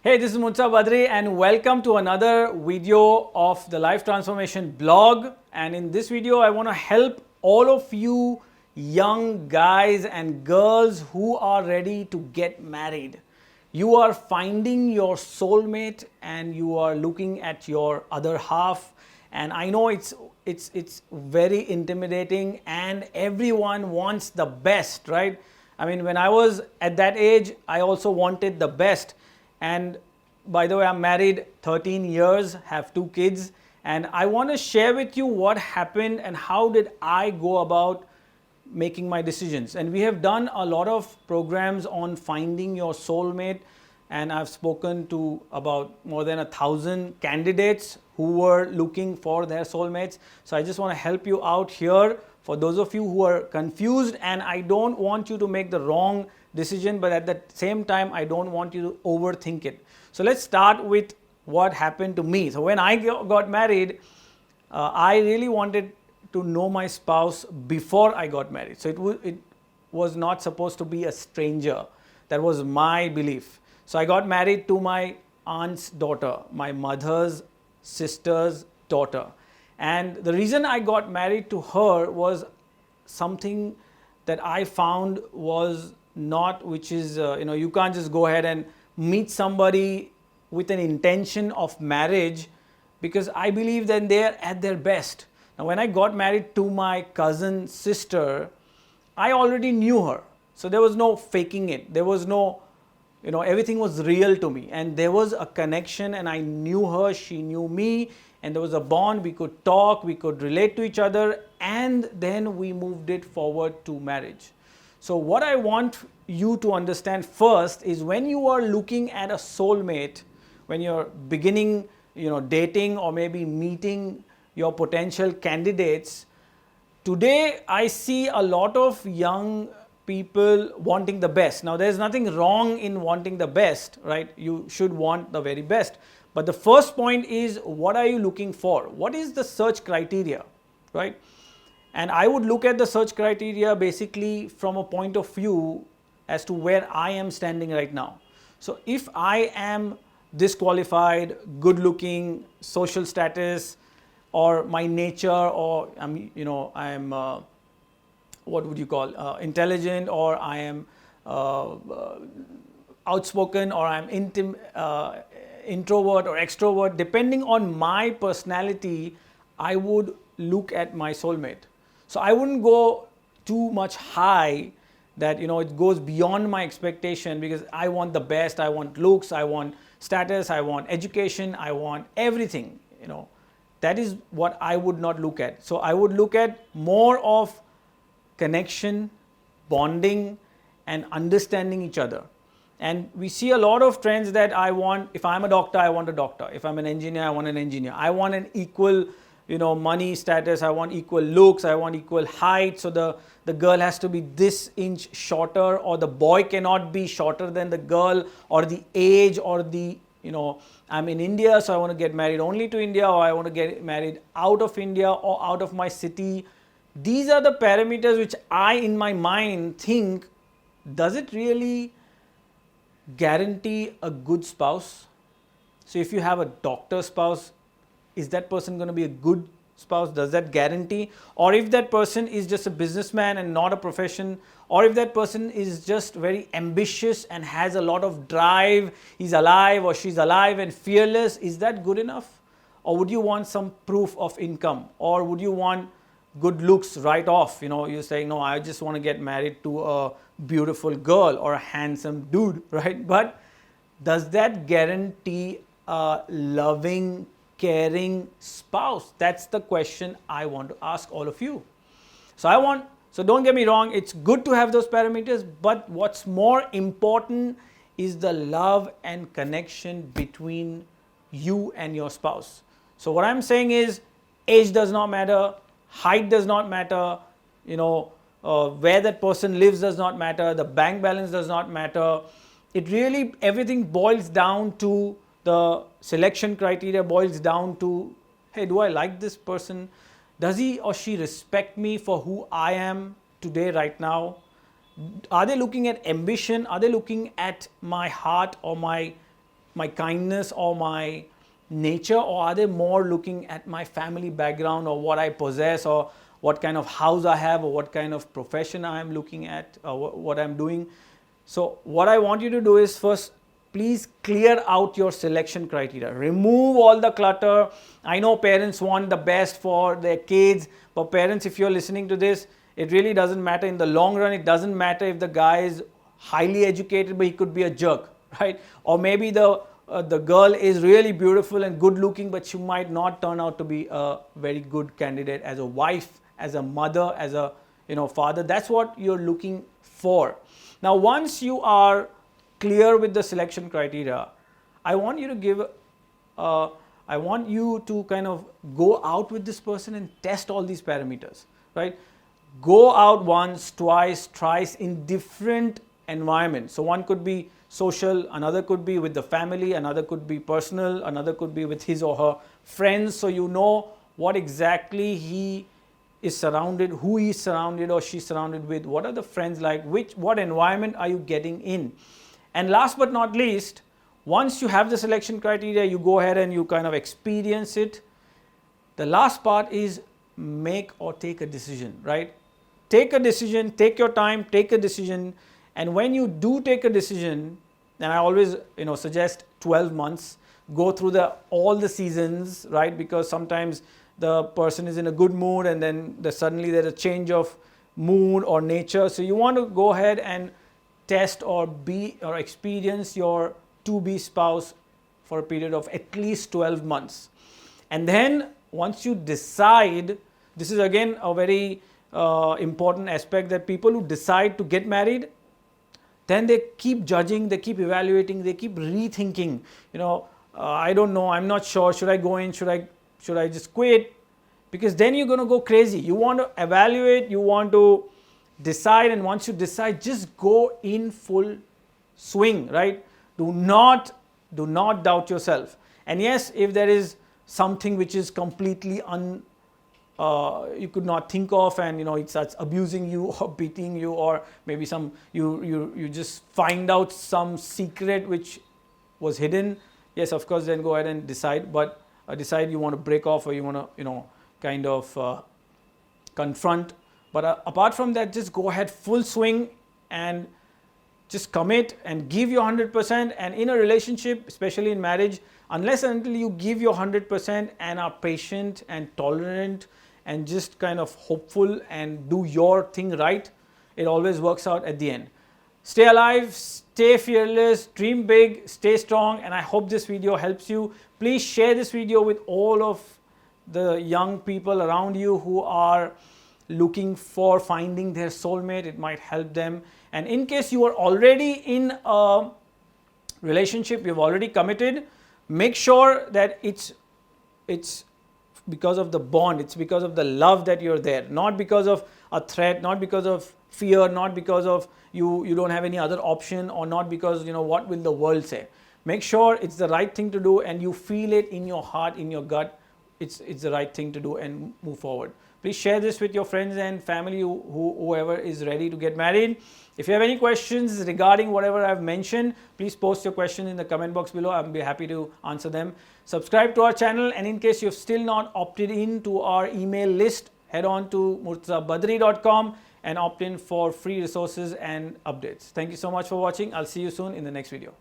Hey, this is Munsa Badri and welcome to another video of the Life Transformation blog. And in this video, I want to help all of you young guys and girls who are ready to get married. You are finding your soulmate and you are looking at your other half. And I know it's very intimidating and everyone wants the best, right? I mean, when I was at that age, I also wanted the best. And by the way, I'm married 13 years, have 2 kids, and I want to share with you what happened and how did I go about making my decisions. And we have done a lot of programs on finding your soulmate, and I've spoken to about more than 1,000 candidates who were looking for their soulmates. So I just want to help you out here for those of you who are confused, and I don't want you to make the wrong decision, but at the same time, I don't want you to overthink it. So let's start with what happened to me. So when I got married, I really wanted to know my spouse before I got married. So it was not supposed to be a stranger. That was my belief. So I got married to my aunt's daughter, my mother's sister's daughter. And the reason I got married to her was something that I found was not, which is, you can't just go ahead and meet somebody with an intention of marriage, because I believe that they're at their best. Now, when I got married to my cousin's sister, I already knew her. So there was no faking it. There was no, everything was real to me. And there was a connection and I knew her, she knew me. And there was a bond, we could talk, we could relate to each other, and then we moved it forward to marriage. So what I want you to understand first is when you are looking at a soulmate, when you're beginning, dating or maybe meeting your potential candidates, today I see a lot of young people wanting the best. Now, there's nothing wrong in wanting the best, right? You should want the very best. But the first point is, what are you looking for? What is the search criteria, right? And I would look at the search criteria basically from a point of view as to where I am standing right now. So if I am disqualified, good looking, social status, or my nature, or I'm what would you call, intelligent, or I am outspoken, or I'm introvert or extrovert, depending on my personality, I would look at my soulmate. So I wouldn't go too much high that, it goes beyond my expectation, because I want the best. I want looks, I want status, I want education, I want everything, That is what I would not look at. So I would look at more of connection, bonding, and understanding each other. And we see a lot of trends that if I'm a doctor, I want a doctor. If I'm an engineer, I want an engineer. I want an equal, money status. I want equal looks. I want equal height. So the girl has to be this inch shorter, or the boy cannot be shorter than the girl, or the age, or I'm in India, so I want to get married only to India, or I want to get married out of India or out of my city. These are the parameters which I, in my mind, think, does it really guarantee a good spouse? So if you have a doctor spouse, is that person going to be a good spouse? Does that guarantee? Or if that person is just a businessman and not a profession, or if that person is just very ambitious and has a lot of drive, he's alive or she's alive and fearless, is that good enough? Or would you want some proof of income? Or would you want good looks right off? You're saying, no, I just want to get married to a beautiful girl or a handsome dude, right? But does that guarantee a loving, caring spouse? That's the question I want to ask all of you. So don't get me wrong, it's good to have those parameters, but what's more important is the love and connection between you and your spouse. So what I'm saying is, age does not matter, height does not matter, where that person lives does not matter, the bank balance does not matter. Everything boils down to the selection criteria, boils down to, hey, do I like this person? Does he or she respect me for who I am today, right now? Are they looking at ambition? Are they looking at my heart or my my kindness or my nature, or are they more looking at my family background or what I possess or what kind of house I have or what kind of profession I am looking at or what I'm doing? So what I want you to do is, first, please clear out your selection criteria. Remove all the clutter. I know parents want the best for their kids, but parents, if you're listening to this, it really doesn't matter in the long run. It doesn't matter if the guy is highly educated, but he could be a jerk, right? Or maybe the girl is really beautiful and good looking, but she might not turn out to be a very good candidate as a wife, as a mother, as a father. That's what you're looking for. Now, once you are clear with the selection criteria, I want you to kind of go out with this person and test all these parameters, right? Go out once, twice, thrice in different environments. So one could be social, another could be with the family, another could be personal, another could be with his or her friends. So you know what exactly he is surrounded, who he is surrounded or she's surrounded with, what are the friends like, what environment are you getting in. And last but not least, once you have the selection criteria, you go ahead and you kind of experience it. The last part is make or take a decision, right? Take a decision, take your time, take a decision. And when you do take a decision, and I always suggest 12 months, go through all the seasons, right? Because sometimes the person is in a good mood and then suddenly there's a change of mood or nature. So you want to go ahead and test or experience your to-be spouse for a period of at least 12 months. And then once you decide, this is again a very important aspect, that people who decide to get married, then they keep judging, they keep evaluating, they keep rethinking. I don't know, I'm not sure, should I go in, should I just quit? Because then you're going to go crazy. You want to evaluate, you want to decide, and once you decide, just go in full swing, right? Do not doubt yourself. And yes, if there is something which is completely you could not think of, and it starts abusing you or beating you, or maybe you just find out some secret which was hidden, yes, of course, then go ahead and decide. But decide you want to break off, or you want to kind of confront. But apart from that, just go ahead full swing and just commit and give your 100%. And in a relationship, especially in marriage, unless and until you give your 100% and are patient and tolerant and just kind of hopeful and do your thing right, it always works out at the end. Stay alive, stay fearless, dream big, stay strong, and I hope this video helps you. Please share this video with all of the young people around you who are looking for finding their soulmate. It might help them. And in case you are already in a relationship, you've already committed, make sure that it's because of the bond, it's because of the love that you're there, not because of a threat, not because of fear, not because of you don't have any other option, or not because what will the world say. Make sure it's the right thing to do and you feel it in your heart, in your gut, it's the right thing to do, and move forward. Please share this with your friends and family, whoever is ready to get married. If you have any questions regarding whatever I've mentioned, please post your question in the comment box below. I'll be happy to answer them. Subscribe to our channel, and in case you've still not opted in to our email list, head on to murtazabadri.com and opt in for free resources and updates. Thank you so much for watching. I'll see you soon in the next video.